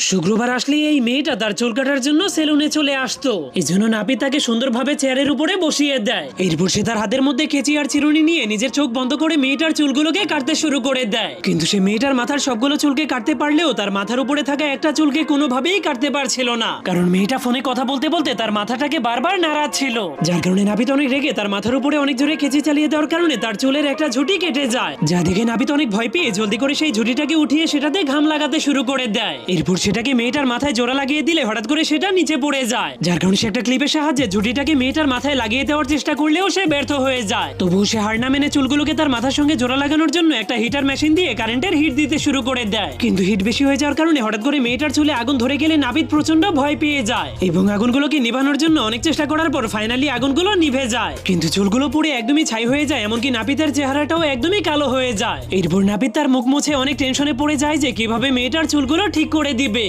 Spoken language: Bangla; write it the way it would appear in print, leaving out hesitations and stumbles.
শুক্রবার আসলে এই মেয়েটা তার চুল কাটার জন্য সেলুনে চলে আসতো। এই জন্য নাপিত তাকে সুন্দরভাবে চেয়ারের উপরে বসিয়ে দেয়। এরপর সে তার হাতের মধ্যে কেচি আর চিরুনি নিয়ে নিজের চোখ বন্ধ করে মেয়েটার চুলগুলোকে কাটতে শুরু করে দেয়। কিন্তু সে মেয়েটার মাথার সবগুলো চুলকে কাটতে পারলেও তার মাথার উপরে থাকা একটা চুলকে কোনোভাবেই কাটতে পারছিল না, কারণ মেয়েটা ফোনে কথা বলতে বলতে তার মাথাটাকে বারবার নাড়াচ্ছিল। যার কারণে নাপিত অনেক রেগে তার মাথার উপরে অনেক জোরে কেচি চালিয়ে দেওয়ার কারণে তার চুলের একটা ঝুঁটি কেটে যায়। যা দেখে নাপিত অনেক ভয় পেয়ে জলদি করে সেই ঝুঁটিটাকে উঠিয়ে সেটাতে ঘাম লাগাতে শুরু করে দেয়। এরপর সেটাকে মেয়েটার মাথায় জোড়া লাগিয়ে দিলে হঠাৎ করে সেটা নিচে পড়ে যায়। যার কারণে সে একটা ক্লিপের সাহায্যে ঝুঁটিটাকে মেয়েটার মাথায় লাগিয়ে দেওয়ার চেষ্টা করলেও সে ব্যর্থ হয়ে যায়। তবুও সে হার না মেনে চুলগুলোকে তার মাথার সঙ্গে জোড়া লাগানোর জন্য একটা হিটার মেশিন দিয়ে কারেন্টের হিট দিতে শুরু করে দেয়। কিন্তু হিট বেশি হয়ে যাওয়ার কারণে হঠাৎ করে মেয়েটার চুলে আগুন ধরে গেলে নাপিত প্রচন্ড ভয় পেয়ে যায় এবং আগুনগুলোকে নিভানোর জন্য অনেক চেষ্টা করার পর ফাইনালি আগুনগুলো নিভে যায়। কিন্তু চুলগুলো পুড়ে একদমই ছাই হয়ে যায়, এমনকি নাপিতের চেহারাটাও একদমই কালো হয়ে যায়। এরপর নাপিত তার মুখ মুছে অনেক টেনশনে পড়ে যায় যে কিভাবে মেয়েটার চুলগুলো ঠিক করে দিবে।